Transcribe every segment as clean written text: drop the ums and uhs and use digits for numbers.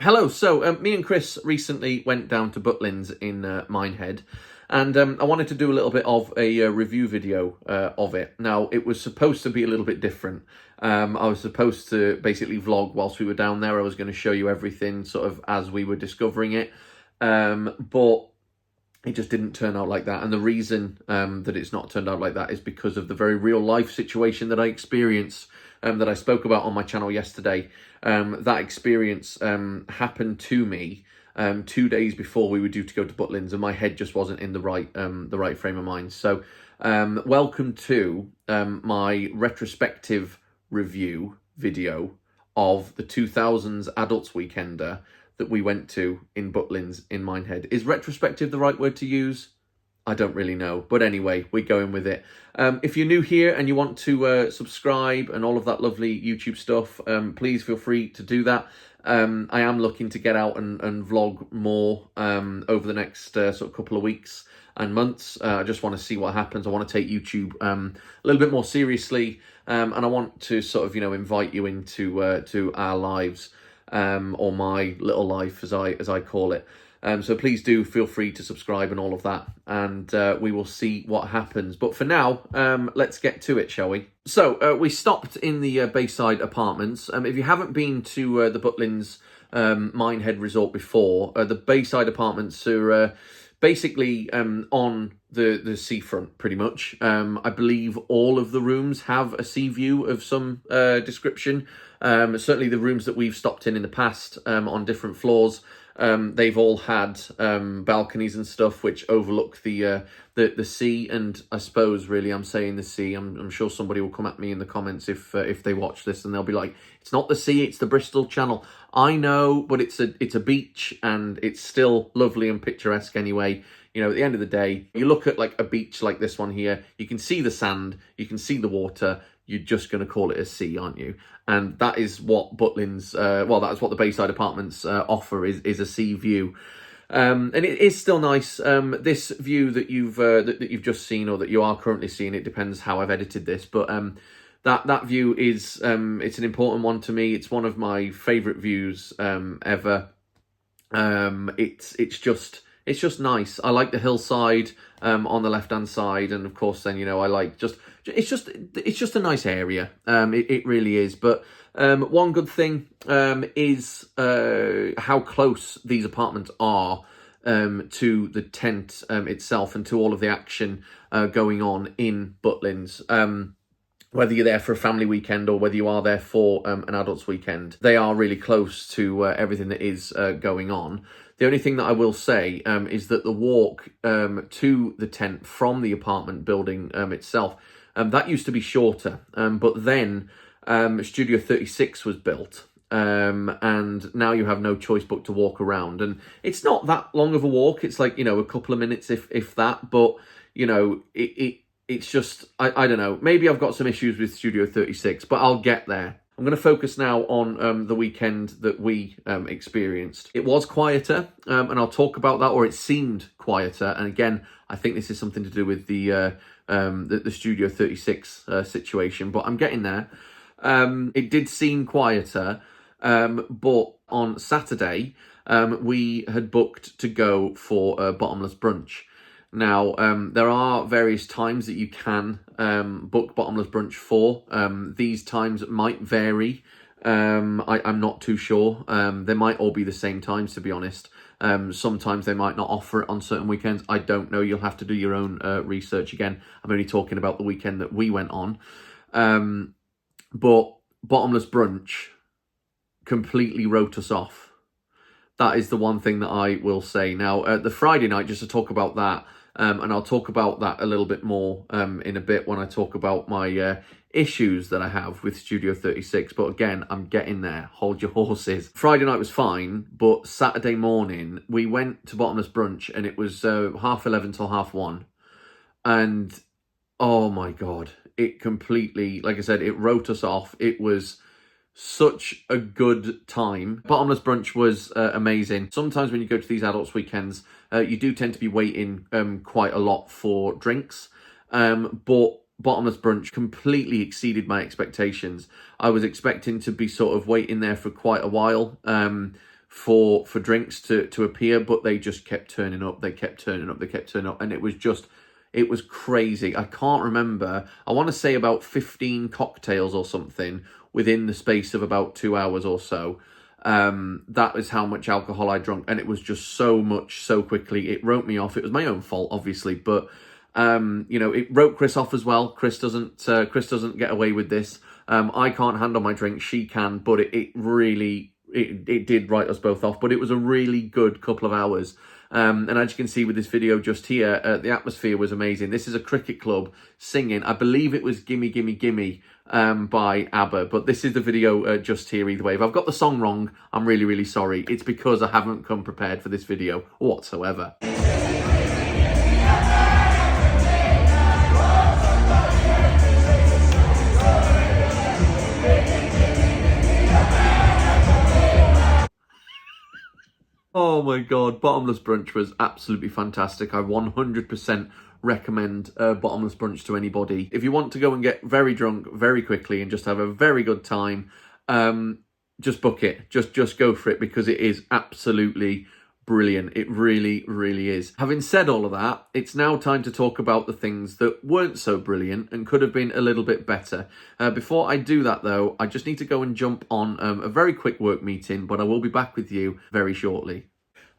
Hello, so me and Krys recently went down to Butlins in Minehead, and I wanted to do a little bit of a review video of it. Now, it was supposed to be a little bit different. I was supposed to basically vlog whilst we were down there. I was going to show you everything sort of as we were discovering it, but it just didn't turn out like that. And the reason that it's not turned out like that is because of the very real life situation that I experienced, that I spoke about on my channel yesterday. That experience happened to me 2 days before we were due to go to Butlins, and my head just wasn't in the right frame of mind. So welcome to my retrospective review video of the 2000s Adults Weekender that we went to in Butlins in Minehead. Is retrospective the right word to use? I don't really know. But anyway, we're going with it. If you're new here and you want to subscribe and all of that lovely YouTube stuff, please feel free to do that. I am looking to get out and vlog more over the next sort of couple of weeks and months. I just want to see what happens. I want to take YouTube a little bit more seriously, and I want to sort of, invite you into to our lives, or my little life, as I call it. So please do feel free to subscribe and all of that, and we will see what happens. But for now, let's get to it, shall we? So we stopped in the Bayside Apartments. If you haven't been to the Butlins Minehead Resort before, the Bayside Apartments are basically on the seafront, pretty much. I believe all of the rooms have a sea view of some description. Certainly the rooms that we've stopped in the past on different floors, they've all had balconies and stuff which overlook the sea. And I suppose really I'm saying the sea. I'm sure somebody will come at me in the comments if they watch this, and they'll be like, it's not the sea, it's the Bristol Channel. I know, but it's a beach, and it's still lovely and picturesque anyway. At the end of the day, you look at like a beach like this one here, you can see the sand, you can see the water. You're just going to call it a sea, aren't you? And that is what Butlins, that is what the Bayside Apartments offer, is a sea view. And it is still nice. This view that you've just seen, or that you are currently seeing, it depends how I've edited this, but that view is it's an important one to me. It's one of my favourite views ever. It's just nice. I like the hillside on the left hand side, and of course then I like it's just a nice area. It really is. But one good thing is how close these apartments are to the tent itself, and to all of the action going on in Butlins. Whether you're there for a family weekend or whether you are there for an adults weekend, they are really close to everything that is going on. The only thing that I will say is that the walk to the tent from the apartment building itself, that used to be shorter, but then Studio 36 was built, and now you have no choice but to walk around. And it's not that long of a walk. It's like, a couple of minutes, if that, but, it's just, I don't know. Maybe I've got some issues with Studio 36, but I'll get there. I'm going to focus now on the weekend that we experienced. It was quieter, and I'll talk about that, or it seemed quieter. And again, I think this is something to do with the Studio 36 situation, but I'm getting there. It did seem quieter, but on Saturday, we had booked to go for a bottomless brunch. Now, there are various times that you can book bottomless brunch for. These times might vary. I'm not too sure. They might all be the same times, to be honest. Sometimes they might not offer it on certain weekends. I don't know. You'll have to do your own research. Again, I'm only talking about the weekend that we went on. But bottomless brunch completely wrote us off. That is the one thing that I will say. Now, the Friday night, just to talk about that, and I'll talk about that a little bit more in a bit when I talk about my issues that I have with Studio 36. But again, I'm getting there. Hold your horses. Friday night was fine, but Saturday morning, we went to bottomless brunch, and it was 11:30 till 1:30. And, oh my God, it completely, like I said, it wrote us off. It was such a good time. Bottomless brunch was amazing. Sometimes when you go to these adults weekends, you do tend to be waiting quite a lot for drinks, but bottomless brunch completely exceeded my expectations. I was expecting to be sort of waiting there for quite a while for drinks to appear, but they just kept turning up. They kept turning up. They kept turning up, and it was crazy. I can't remember. I want to say about 15 cocktails or something within the space of about 2 hours or so. That is how much alcohol I drunk, and it was just so much so quickly. It wrote me off. It was my own fault, obviously, but it wrote Krys off as well. Krys doesn't get away with this. I can't handle my drink. She can, but it really did write us both off. But it was a really good couple of hours. And as you can see with this video just here, the atmosphere was amazing. This is a cricket club singing. I believe it was Gimme Gimme Gimme by ABBA, but this is the video just here either way. If I've got the song wrong, I'm really, really sorry. It's because I haven't come prepared for this video whatsoever. Oh my God, Bottomless Brunch was absolutely fantastic. I 100% recommend Bottomless Brunch to anybody. If you want to go and get very drunk very quickly and just have a very good time, just book it. Just go for it, because it is absolutely brilliant. It really, really is. Having said all of that, it's now time to talk about the things that weren't so brilliant and could have been a little bit better. Before I do that though, I just need to go and jump on a very quick work meeting, but I will be back with you very shortly.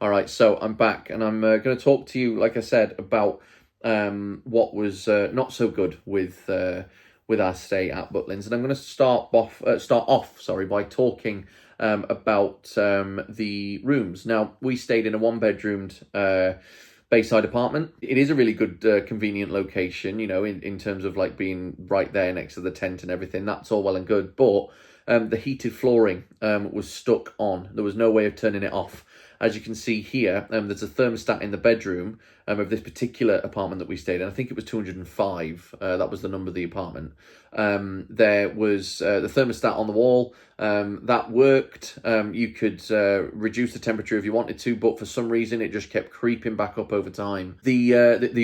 All right, so I'm back, and I'm going to talk to you, like I said, about what was not so good with our stay at Butlins, and I'm going to start off by talking about the rooms. Now, we stayed in a one-bedroomed bayside apartment. It is a really good, convenient location, in terms of like being right there next to the tent and everything. That's all well and good, but the heated flooring was stuck on. There was no way of turning it off. As you can see here, there's a thermostat in the bedroom of this particular apartment that we stayed in. I think it was 205. That was the number of the apartment. There was the thermostat on the wall. That worked. You could reduce the temperature if you wanted to, but for some reason it just kept creeping back up over time. The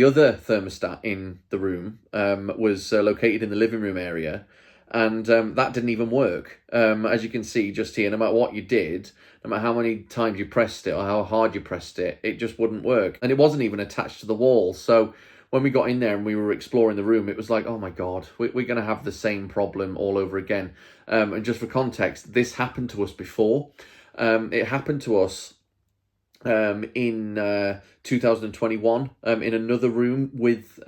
other thermostat in the room was located in the living room area, and that didn't even work. As you can see just here, no matter what you did, no matter how many times you pressed it or how hard you pressed it, it just wouldn't work. And it wasn't even attached to the wall. So when we got in there and we were exploring the room, it was like, oh my God, we're going to have the same problem all over again. And just for context, this happened to us before. It happened to us in 2021 in another room with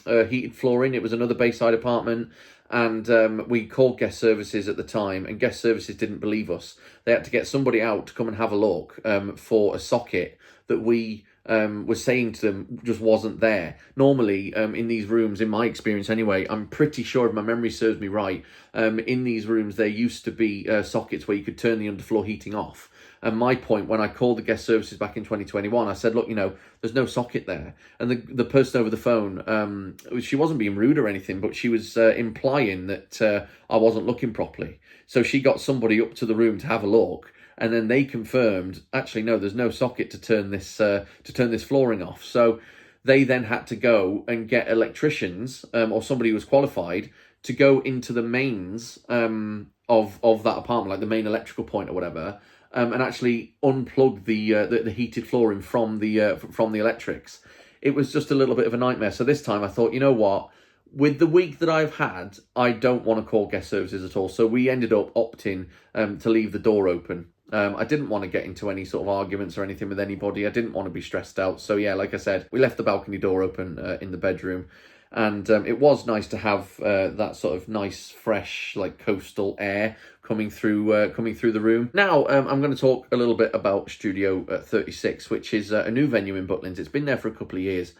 heated flooring. It was another bayside apartment, and we called guest services at the time, and guest services didn't believe us. They had to get somebody out to come and have a look for a socket that we were saying to them just wasn't there. Normally, in these rooms, in my experience anyway, I'm pretty sure, if my memory serves me right, in these rooms there used to be sockets where you could turn the underfloor heating off. And my point, when I called the guest services back in 2021, I said, look, there's no socket there. And the person over the phone, she wasn't being rude or anything, but she was implying that I wasn't looking properly. So she got somebody up to the room to have a look, and then they confirmed, actually, no, there's no socket to turn this flooring off. So they then had to go and get electricians or somebody who was qualified to go into the mains of that apartment, like the main electrical point or whatever, and actually unplug the heated flooring from the electrics. It was just a little bit of a nightmare. So this time I thought, you know what? With the week that I've had, I don't want to call guest services at all. So we ended up opting to leave the door open. I didn't want to get into any sort of arguments or anything with anybody. I didn't want to be stressed out. So yeah, like I said, we left the balcony door open in the bedroom. And it was nice to have that sort of nice, fresh, like coastal air coming through the room. Now, I'm going to talk a little bit about Studio 36, which is a new venue in Butlins. It's been there for a couple of years.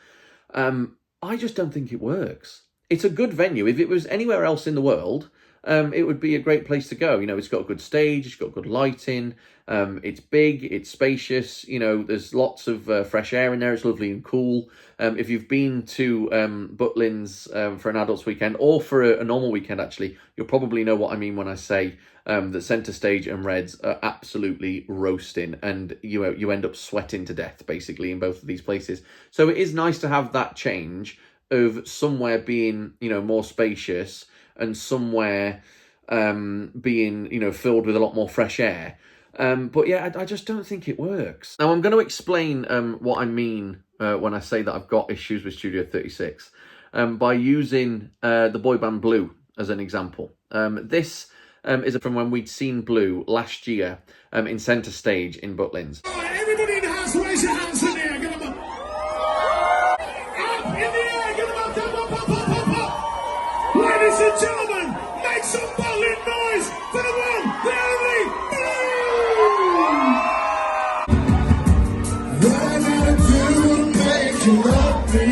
I just don't think it works. It's a good venue. If it was anywhere else in the world, it would be a great place to go. It's got a good stage, it's got good lighting, it's big, it's spacious, there's lots of fresh air in there, it's lovely and cool. If you've been to Butlins for an adults weekend, or for a normal weekend actually, you'll probably know what I mean when I say that centre stage and Reds are absolutely roasting, and you end up sweating to death basically in both of these places. So it is nice to have that change of somewhere being more spacious and somewhere being filled with a lot more fresh air. But yeah, I just don't think it works. Now, I'm going to explain what I mean when I say that I've got issues with Studio 36 by using the boy band Blue as an example. This is from when we'd seen Blue last year in centre stage in Butlins. All right, everybody in the house, raise your hands in the air. Get them up. Up in the air. Get them up. Up. Ladies and gentlemen, make some Butlin noise for the one, the only Blue. What I gotta do to make you love me?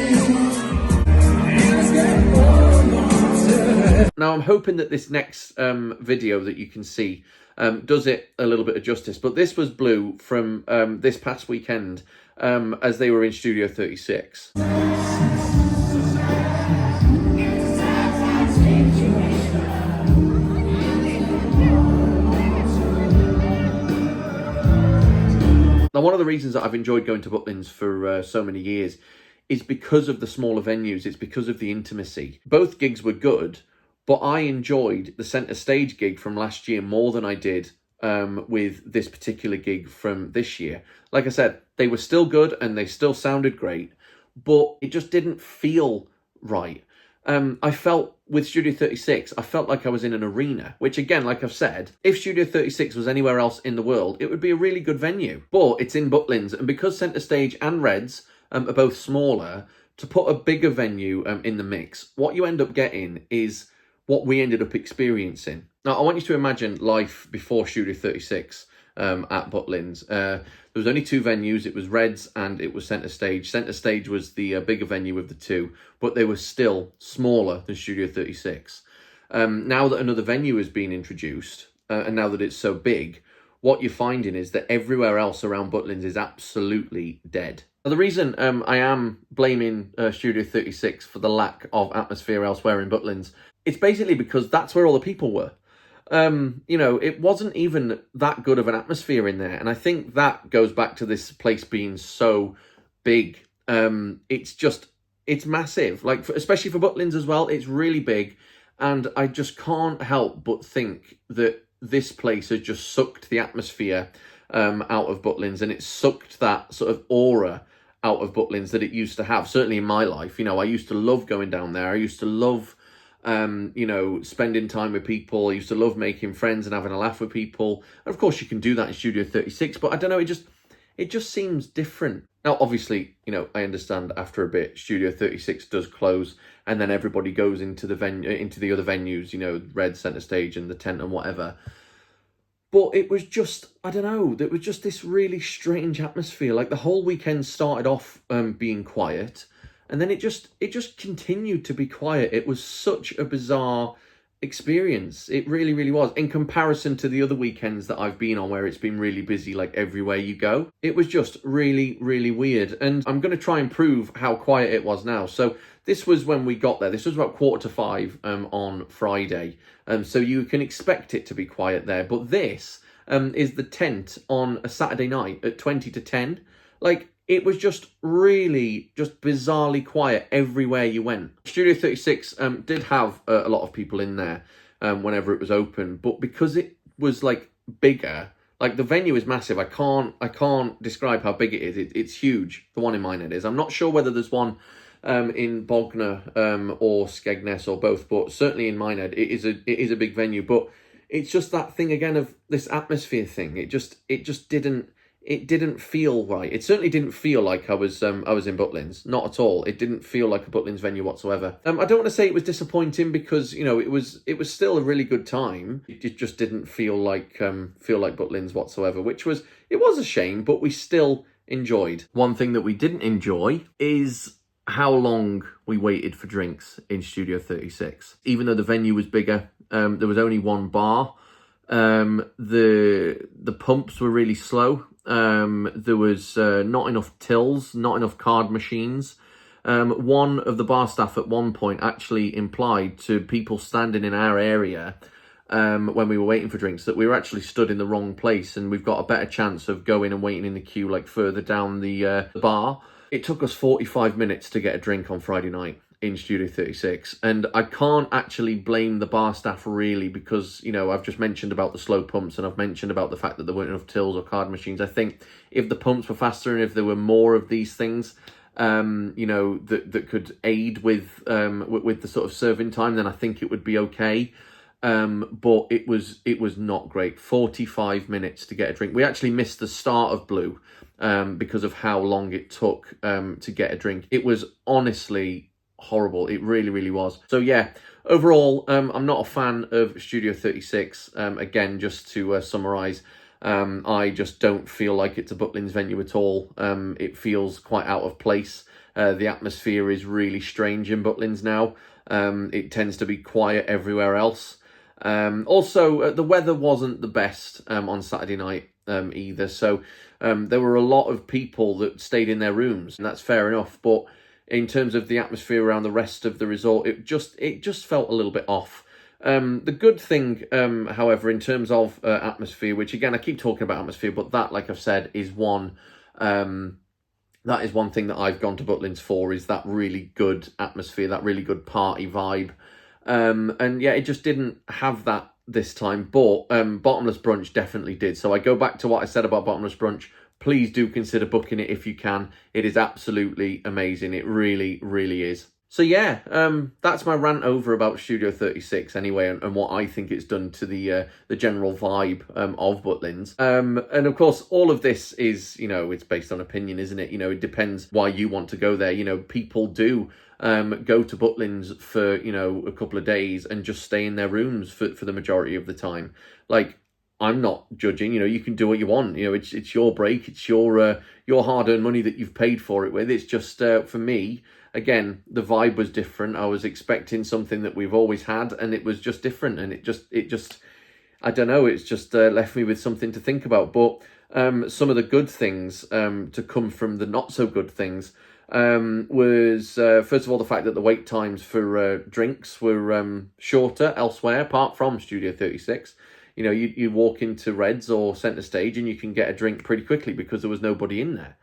Now, I'm hoping that this next video that you can see does it a little bit of justice. But this was Blue from this past weekend as they were in Studio 36. Now, one of the reasons that I've enjoyed going to Butlins for so many years is because of the smaller venues. It's because of the intimacy. Both gigs were good, but I enjoyed the centre stage gig from last year more than I did with this particular gig from this year. Like I said, they were still good and they still sounded great, but it just didn't feel right. I felt with Studio 36, I felt like I was in an arena, which again, like I've said, if Studio 36 was anywhere else in the world, it would be a really good venue. But it's in Butlins, and because Centre Stage and Reds are both smaller, to put a bigger venue in the mix, what you end up getting is what we ended up experiencing. Now, I want you to imagine life before Studio 36 at Butlins. There was only two venues. It was Reds and it was Centre Stage. Centre Stage was the bigger venue of the two, but they were still smaller than Studio 36. Now that another venue has been introduced, and now that it's so big, what you're finding is that everywhere else around Butlins is absolutely dead. Now, the reason I am blaming Studio 36 for the lack of atmosphere elsewhere in Butlins, it's basically because that's where all the people were. You know, it wasn't even that good of an atmosphere in there. And I think that goes back to this place being so big. It's massive, like, especially for Butlins as well. It's really big. And I just can't help but think that this place has just sucked the atmosphere out of Butlins, and it sucked that sort of aura out of Butlins that it used to have. Certainly in my life, you know, I used to love going down there. I used to love you know, spending time with people. I used to love making friends and having a laugh with people. And of course, you can do that in Studio 36, but I don't know, it just seems different. Now, obviously, you know, I understand after a bit, Studio 36 does close, and then everybody goes into the other venues, you know, Red, Centre Stage, and the Tent and whatever. But it was just, I don't know, there was just this really strange atmosphere. Like, the whole weekend started off being quiet, and then it just continued to be quiet. It was such a bizarre experience. It really, really was. In comparison to the other weekends that I've been on where it's been really busy, like everywhere you go, it was just really, really weird. And I'm going to try and prove how quiet it was now. So this was when we got there. This was about 4:45 on Friday. So you can expect it to be quiet there. But this is the Tent on a Saturday night at 20 to 10. Like, it was just really, just bizarrely quiet everywhere you went. Studio 36 did have a lot of people in there whenever it was open, but because it was like bigger, like the venue is massive. I can't describe how big it is. It's huge. The one in Minehead is. I'm not sure whether there's one in Bognor or Skegness or both, but certainly in Minehead it is a big venue. But it's just that thing again of this atmosphere thing. It just didn't feel right. It certainly didn't feel like I was in Butlins. Not at all. It didn't feel like a Butlins venue whatsoever. I don't want to say it was disappointing because, you know, it was still a really good time. It just didn't feel like Butlins whatsoever, it was a shame, but we still enjoyed. One thing that we didn't enjoy is how long we waited for drinks in Studio 36. Even though the venue was bigger, there was only one bar. The pumps were really slow. There was not enough tills, not enough card machines. One of the bar staff at one point actually implied to people standing in our area when we were waiting for drinks that we were actually stood in the wrong place and we've got a better chance of going and waiting in the queue like further down the bar. It took us 45 minutes to get a drink on Friday night. in Studio 36, and I can't actually blame the bar staff really, because, you know, I've just mentioned about the slow pumps, and I've mentioned about the fact that there weren't enough tills or card machines. I think if the pumps were faster and if there were more of these things, you know, that could aid with the sort of serving time, then I think it would be okay. But it was not great. 45 minutes to get a drink. We actually missed the start of Blue because of how long it took to get a drink. It was honestly horrible. It really, really was. So yeah, overall, I'm not a fan of Studio 36. Again, just to summarise, I just don't feel like it's a Butlins venue at all. It feels quite out of place. The atmosphere is really strange in Butlins now. It tends to be quiet everywhere else. Also, the weather wasn't the best on Saturday night either. So there were a lot of people that stayed in their rooms, and that's fair enough. But in terms of the atmosphere around the rest of the resort, it just felt a little bit off. The good thing, however, in terms of atmosphere, which again, I keep talking about atmosphere, but that, like I've said, is one that is one thing that I've gone to Butlins for, is that really good atmosphere, that really good party vibe. And yeah, it just didn't have that this time, but Bottomless Brunch definitely did. So I go back to what I said about Bottomless Brunch. Please do consider booking it if you can. It is absolutely amazing. It really, really is. So yeah, that's my rant over about Studio 36 anyway, and what I think it's done to the general vibe of Butlins. And of course, all of this is, you know, it's based on opinion, isn't it? You know, it depends why you want to go there. You know, people do go to Butlins for, you know, a couple of days and just stay in their rooms for the majority of the time. Like, I'm not judging, you know, you can do what you want. You know, it's your break, it's your hard-earned money that you've paid for it with. It's just, for me, again, the vibe was different. I was expecting something that we've always had, and it was just different. And it just, I don't know, it's just left me with something to think about. But some of the good things to come from the not so good things was, first of all, the fact that the wait times for drinks were shorter elsewhere, apart from Studio 36. You know, you walk into Reds or Centre Stage and you can get a drink pretty quickly because there was nobody in there.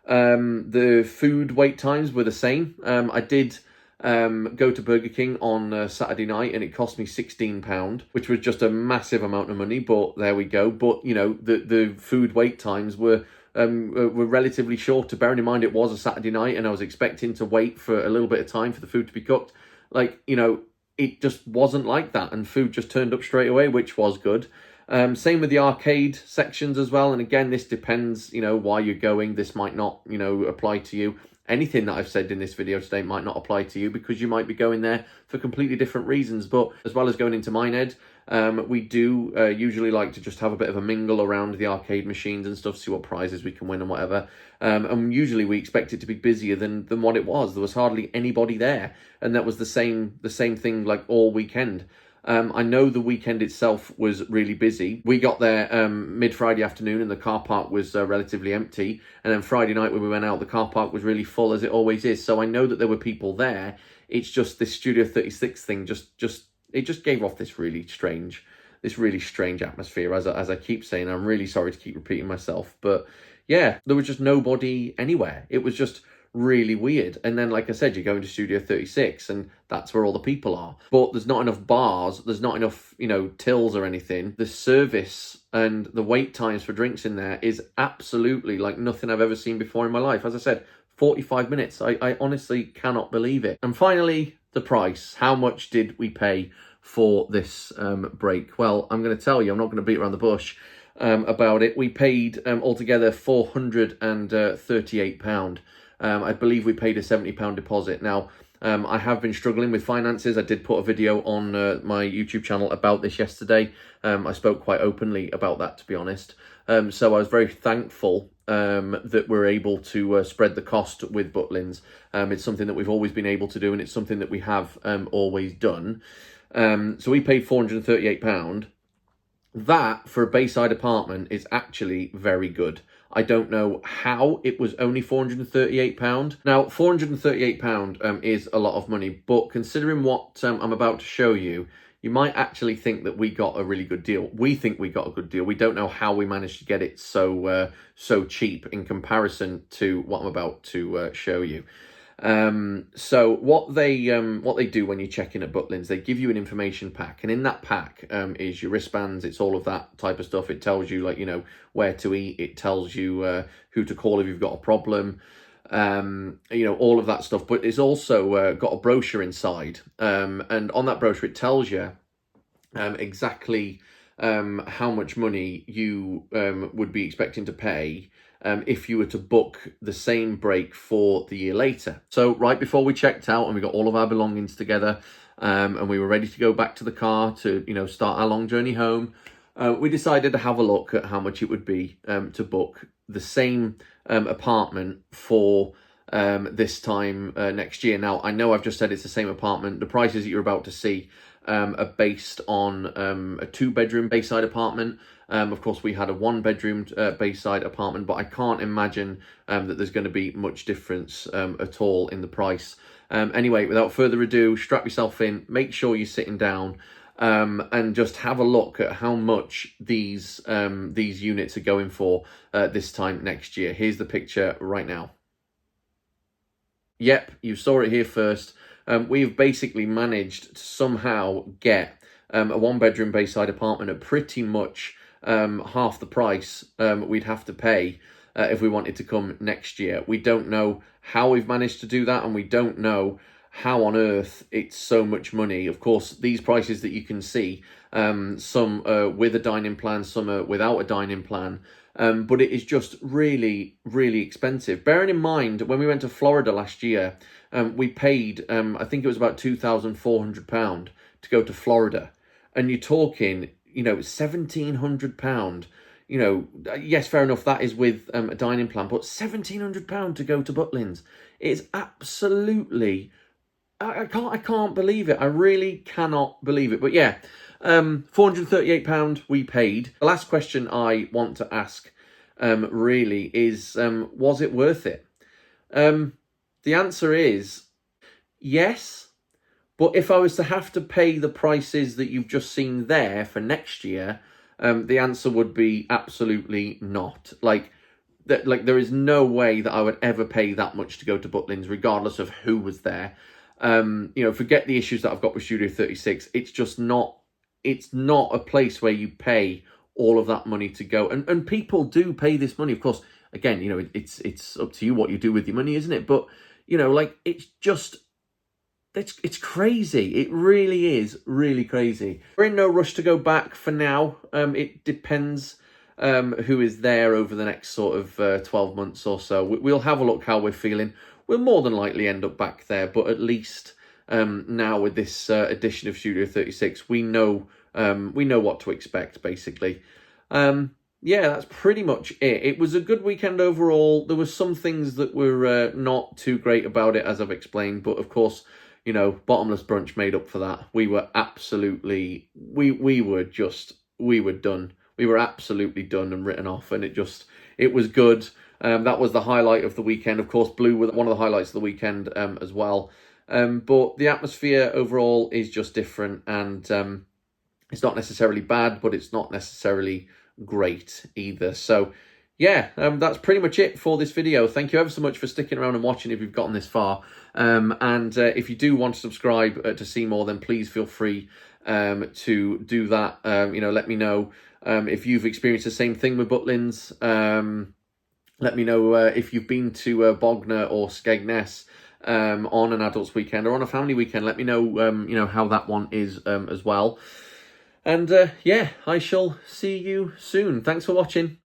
The food wait times were the same. I did go to Burger King on Saturday night, and it cost me £16, which was just a massive amount of money, but there we go. But, you know, the food wait times were relatively shorter. Bearing in mind it was a Saturday night and I was expecting to wait for a little bit of time for the food to be cooked. Like, you know, it just wasn't like that, and food just turned up straight away, which was good. Same with the arcade sections as well. And again, this depends, you know, why you're going. This might not, you know, apply to you. Anything that I've said in this video today might not apply to you because you might be going there for completely different reasons. But as well as going into Minehead, we do usually like to just have a bit of a mingle around the arcade machines and stuff, see what prizes we can win and whatever. And usually we expect it to be busier than what it was. There was hardly anybody there, and that was the same thing like all weekend. I know the weekend itself was really busy. We got there mid-Friday afternoon and the car park was relatively empty. And then Friday night when we went out, the car park was really full, as it always is. So I know that there were people there. It's just this Studio 36 thing it just gave off this really strange atmosphere, as I keep saying. I'm really sorry to keep repeating myself. But yeah, there was just nobody anywhere. It was just really weird. And then, like I said, you go into Studio 36 and that's where all the people are, but there's not enough bars, there's not enough, you know, tills or anything. The service and the wait times for drinks in there is absolutely like nothing I've ever seen before in my life. As I said, 45 minutes. I honestly cannot believe it. And finally, the price. How much did we pay for this break? Well, I'm going to tell you, I'm not going to beat around the bush about it. We paid altogether £438. I believe we paid a £70 deposit. Now, I have been struggling with finances. I did put a video on my YouTube channel about this yesterday. I spoke quite openly about that, to be honest. So I was very thankful that we're able to spread the cost with Butlins. It's something that we've always been able to do, and it's something that we have always done. So we paid £438. That, for a Bayside apartment, is actually very good. I don't know how it was only £438. Now, £438 is a lot of money, but considering what I'm about to show you, you might actually think that we got a really good deal. We think we got a good deal. We don't know how we managed to get it so cheap in comparison to what I'm about to show you. So what they do when you check in at Butlins, they give you an information pack, and in that pack is your wristbands. It's all of that type of stuff. It tells you, like, where to eat. It tells you who to call if you've got a problem. All of that stuff. But it's also got a brochure inside, and on that brochure it tells you exactly how much money you would be expecting to pay if you were to book the same break for the year later. So right before we checked out and we got all of our belongings together, and we were ready to go back to the car to start our long journey home, we decided to have a look at how much it would be to book the same apartment for this time next year. Now, I know I've just said it's the same apartment. The prices that you're about to see are based on a 2-bedroom Bayside apartment. Of course, we had a 1-bedroom Bayside apartment, but I can't imagine that there's going to be much difference at all in the price. Anyway, without further ado, strap yourself in, make sure you're sitting down, and just have a look at how much these units are going for this time next year. Here's the picture right now. Yep, you saw it here first. We've basically managed to somehow get a 1-bedroom Bayside apartment at pretty much half the price we'd have to pay if we wanted to come next year. We don't know how we've managed to do that, and we don't know how on earth it's so much money. Of course, these prices that you can see, some are with a dining plan, some are without a dining plan, but it is just really, really expensive. Bearing in mind, when we went to Florida last year, we paid, I think it was about £2,400 to go to Florida. And you're talking, £1,700. Yes, fair enough, that is with a dining plan, but £1,700 to go to Butlins. It's absolutely, I can't believe it. I really cannot believe it. But yeah, £438 we paid. The last question I want to ask really is, was it worth it? The answer is yes, but if I was to have to pay the prices that you've just seen there for next year, the answer would be absolutely not. Like there is no way that I would ever pay that much to go to Butlins, regardless of who was there. Forget the issues that I've got with Studio 36. It's just not. It's not a place where you pay all of that money to go, and people do pay this money. Of course, again, it's up to you what you do with your money, isn't it? But it's just, it's crazy. It really is really crazy. We're in no rush to go back for now. It depends who is there over the next sort of 12 months or so. We'll have a look how we're feeling. We'll more than likely end up back there, but at least now with this edition of Studio 36, we know what to expect, basically. Yeah, that's pretty much it. It was a good weekend overall. There were some things that were not too great about it, as I've explained, but of course, bottomless brunch made up for that. We were absolutely, we were done. We were absolutely done and written off, and it was good. That was the highlight of the weekend. Of course, Blue was one of the highlights of the weekend as well. But the atmosphere overall is just different, and it's not necessarily bad, but it's not necessarily great either. So yeah, that's pretty much it for this video. Thank you ever so much for sticking around and watching if you've gotten this far. And if you do want to subscribe to see more, then please feel free to do that. Let me know if you've experienced the same thing with Butlins. Let me know if you've been to Bognor or Skegness on an adults weekend or on a family weekend. Let me know how that one is as well. And yeah, I shall see you soon. Thanks for watching.